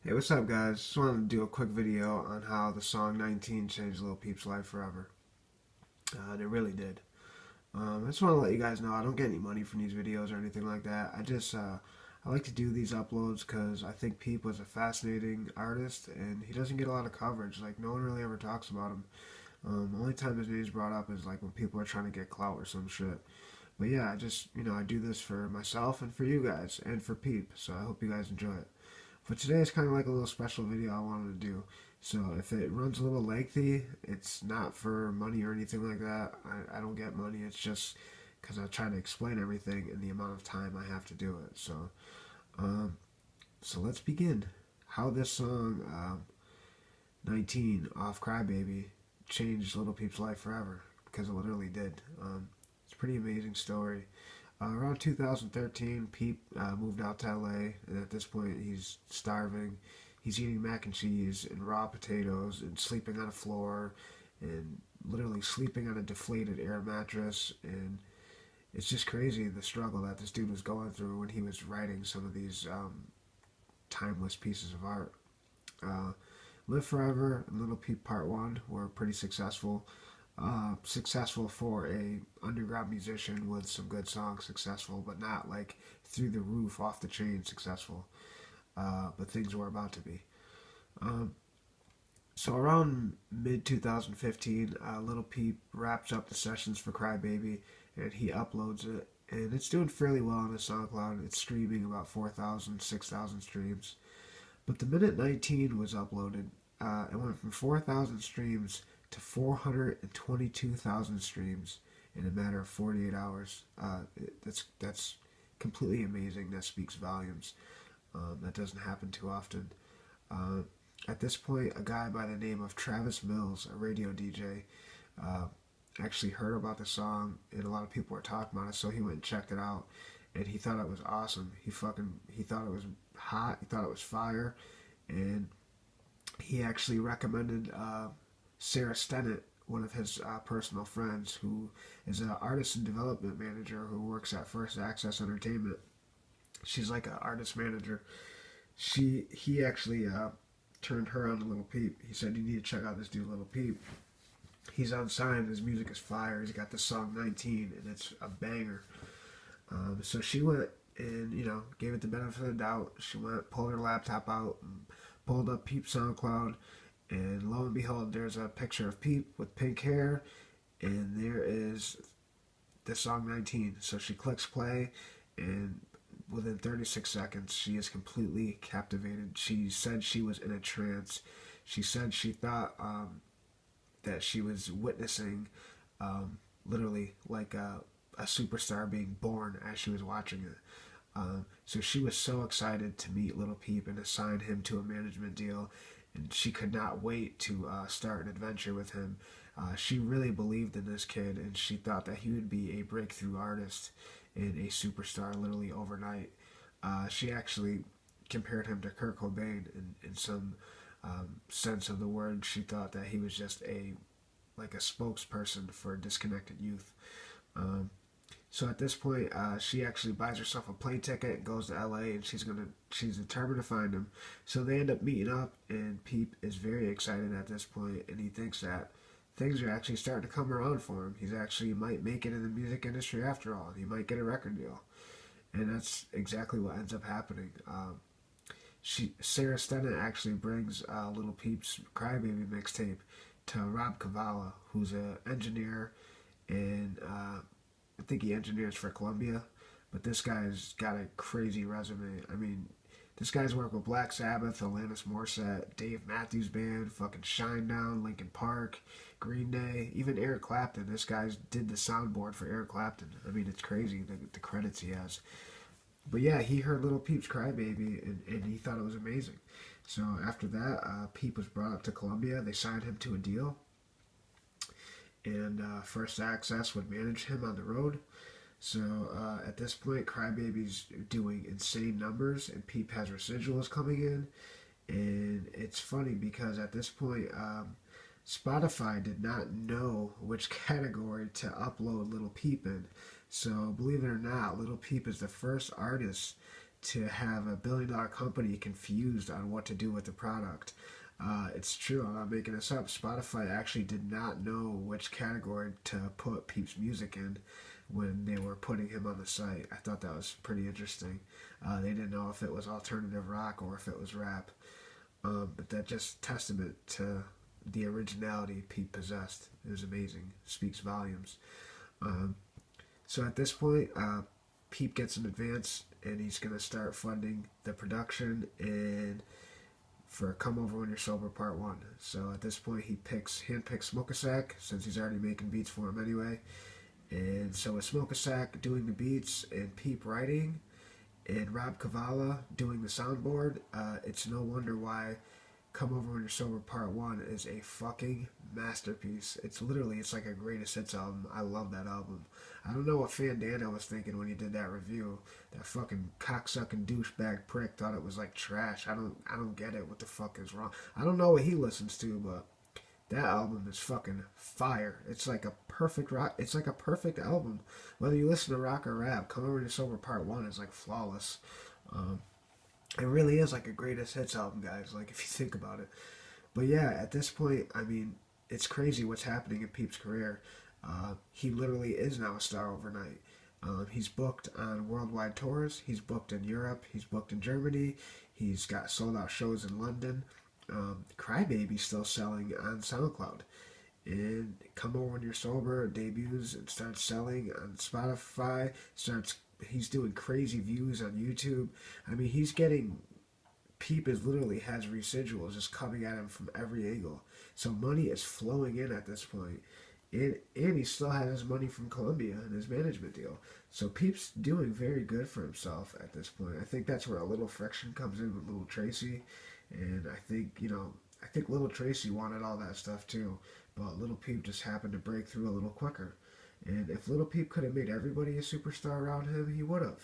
Hey, what's up, guys? Just wanted to do a quick video on how the song 19 changed Lil Peep's life forever. And it really did. I just want to let you guys know I don't get any money from these videos or anything like that. I like to do these uploads because I think Peep was a fascinating artist and he doesn't get a lot of coverage. Like, no one really ever talks about him. The only time his name's brought up is like when people are trying to get clout or some shit. But yeah, I do this for myself and for you guys and for Peep. So I hope you guys enjoy it. For today, it's kind of like a little special video I wanted to do. So if it runs a little lengthy, it's not for money or anything like that. I don't get money. It's just because I try to explain everything in the amount of time I have to do it. Um, so let's begin. How this song, 19 off Crybaby, changed Little Peep's life forever. Because it literally did. It's a pretty amazing story. Around 2013, Peep moved out to LA, and at this point, he's starving. He's eating mac and cheese and raw potatoes and sleeping on a floor and literally sleeping on a deflated air mattress. And it's just crazy the struggle that this dude was going through when he was writing some of these timeless pieces of art. Live Forever and Little Peep Part 1 were pretty successful. Successful for a underground musician with some good songs, successful, but not like through the roof, off the chain successful. But things were about to be. So around mid 2015, Little Peep wraps up the sessions for Crybaby and he uploads it, and it's doing fairly well on the SoundCloud. It's streaming about 4,000, 6,000 streams. But the minute 19 was uploaded, it went from 4,000 streams to 422,000 streams in a matter of 48 hours. That's completely amazing. That speaks volumes. That doesn't happen too often. At this point, a guy by the name of Travis Mills, a radio DJ, actually heard about the song, and a lot of people were talking about it, so he went and checked it out, and he thought it was awesome. He thought it was hot. He thought it was fire, and he actually recommended Sarah Stennett, one of his personal friends, who is an artist and development manager who works at First Access Entertainment. She's like an artist manager. He actually turned her on to Lil Peep. He said, "You need to check out this dude, Lil Peep. He's unsigned. His music is fire. He's got the song 19, and it's a banger." So she went and gave it the benefit of the doubt. She went, pulled her laptop out, and pulled up Peep's SoundCloud. And lo and behold, there's a picture of Peep with pink hair, and there is the song 19. So she clicks play, and within 36 seconds, she is completely captivated. She said she was in a trance. She said she thought that she was witnessing literally like a superstar being born as she was watching it. So she was so excited to meet Lil Peep and assign him to a management deal. And she could not wait to start an adventure with him. She really believed in this kid, and she thought that he would be a breakthrough artist and a superstar literally overnight. She actually compared him to Kurt Cobain in some sense of the word. She thought that he was just a spokesperson for disconnected youth. So at this point, she actually buys herself a plane ticket and goes to LA, and she's determined to find him. So they end up meeting up, and Peep is very excited at this point, and he thinks that things are actually starting to come around for him. He's actually might make it in the music industry after all. He might get a record deal, and that's exactly what ends up happening. Sarah Stennett actually brings Lil Peep's Crybaby mixtape to Rob Cavallo, who's an engineer, and I think he engineers for Columbia, but this guy's got a crazy resume. I mean, this guy's worked with Black Sabbath, Alanis Morissette, Dave Matthews Band, fucking Shinedown, Linkin Park, Green Day, even Eric Clapton. This guy did the soundboard for Eric Clapton. I mean, it's crazy the credits he has. But yeah, he heard Lil Peep's Crybaby, and he thought it was amazing. So after that, Peep was brought up to Columbia. They signed him to a deal, and First Access would manage him on the road. So at this point, Crybaby's doing insane numbers, and Peep has residuals coming in. And it's funny because at this point, Spotify did not know which category to upload Lil Peep in. So believe it or not, Lil Peep is the first artist to have a billion-dollar company confused on what to do with the product. It's true, I'm not making this up. Spotify actually did not know which category to put Peep's music in when they were putting him on the site. I thought that was pretty interesting. They didn't know if it was alternative rock or if it was rap. But that just testament to the originality Peep possessed. It was amazing. Speaks volumes. So at this point, Peep gets an advance, and he's going to start funding the production and for Come Over When You're Sober Part 1. So at this point, he handpicks Smokeasac, since he's already making beats for him anyway. And so with Smokeasac doing the beats and Peep writing and Rob Cavallo doing the soundboard, it's no wonder why Come Over When You're Sober Part 1 is a fucking masterpiece. It's like a greatest hits album. I love that album. I don't know what Fandana was thinking when he did that review. That fucking cocksucking douchebag prick thought it was like trash. I don't get it. What the fuck is wrong? I don't know what he listens to, but that album is fucking fire. It's like a perfect rock. It's like a perfect album. Whether you listen to rock or rap, Come Over When You're Sober Part 1 is like flawless. It really is like a greatest hits album, guys, like if you think about it. But yeah, at this point, I mean, it's crazy what's happening in Peep's career. He literally is now a star overnight. He's booked on worldwide tours. He's booked in Europe. He's booked in Germany. He's got sold out shows in London. Crybaby's still selling on SoundCloud. And Come Over When You're Sober debuts and starts selling on Spotify. He's doing crazy views on YouTube. I mean, Peep is literally has residuals just coming at him from every angle. So money is flowing in at this point. And he still has his money from Columbia and his management deal. So Peep's doing very good for himself at this point. I think that's where a little friction comes in with Lil Tracy. And I think Lil Tracy wanted all that stuff too. But Lil Peep just happened to break through a little quicker. And if Lil Peep could have made everybody a superstar around him, he would have.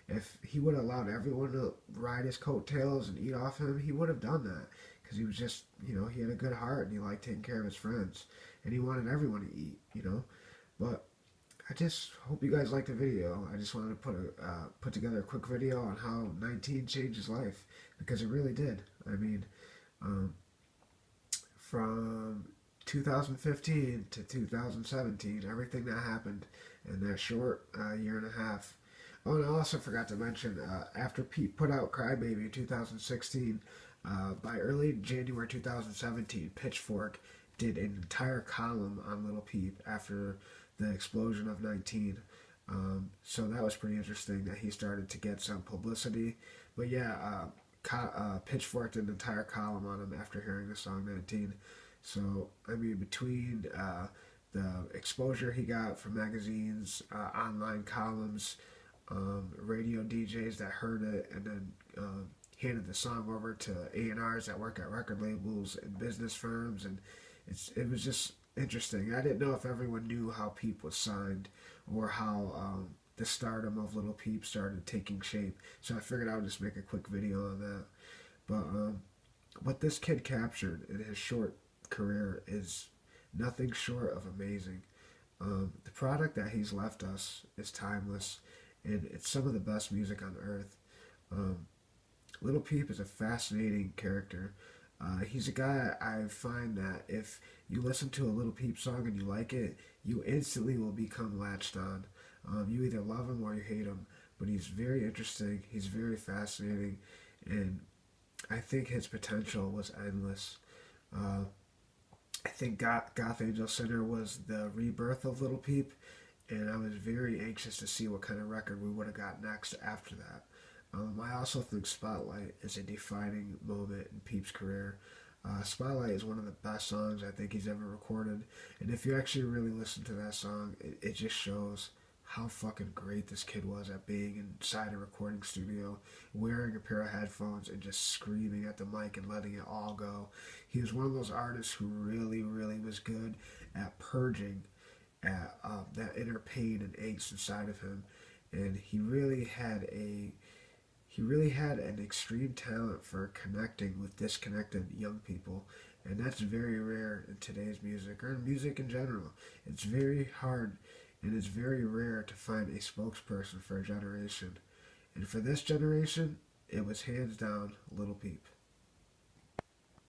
If he would have allowed everyone to ride his coattails and eat off him, he would have done that. Because he was just, he had a good heart and he liked taking care of his friends. And he wanted everyone to eat, But I just hope you guys liked the video. I just wanted to put together a quick video on how 19 changed his life. Because it really did. I mean, from 2015 to 2017, everything that happened in that short year and a half. Oh, and I also forgot to mention, after Pete put out Crybaby in 2016, by early January 2017, Pitchfork did an entire column on Lil Peep after the explosion of 19. So that was pretty interesting that he started to get some publicity. But yeah, Pitchfork did an entire column on him after hearing the song 19. So, I mean, between the exposure he got from magazines, online columns, radio DJs that heard it and then handed the song over to A&Rs that work at record labels and business firms, and it was just interesting. I didn't know if everyone knew how Peep was signed or how the stardom of Lil Peep started taking shape, so I figured I would just make a quick video on that. But what this kid captured in his short career is nothing short of amazing. The product that he's left us is timeless, and it's some of the best music on earth. Lil Peep is a fascinating character. He's a guy I find that if you listen to a Lil Peep song and you like it, you instantly will become latched on. You either love him or you hate him, but he's very interesting, he's very fascinating, and I think his potential was endless. I think Goth Angel Center was the rebirth of Lil Peep, and I was very anxious to see what kind of record we would have got next after that. I also think Spotlight is a defining moment in Peep's career. Spotlight is one of the best songs I think he's ever recorded, and if you actually really listen to that song, it just shows how fucking great this kid was at being inside a recording studio, wearing a pair of headphones and just screaming at the mic and letting it all go. He was one of those artists who really, really was good at purging at that inner pain and angst inside of him, and he really had an extreme talent for connecting with disconnected young people, and that's very rare in today's music, or in music in general. It's very hard and it's very rare to find a spokesperson for a generation. And for this generation, it was hands down Lil Peep.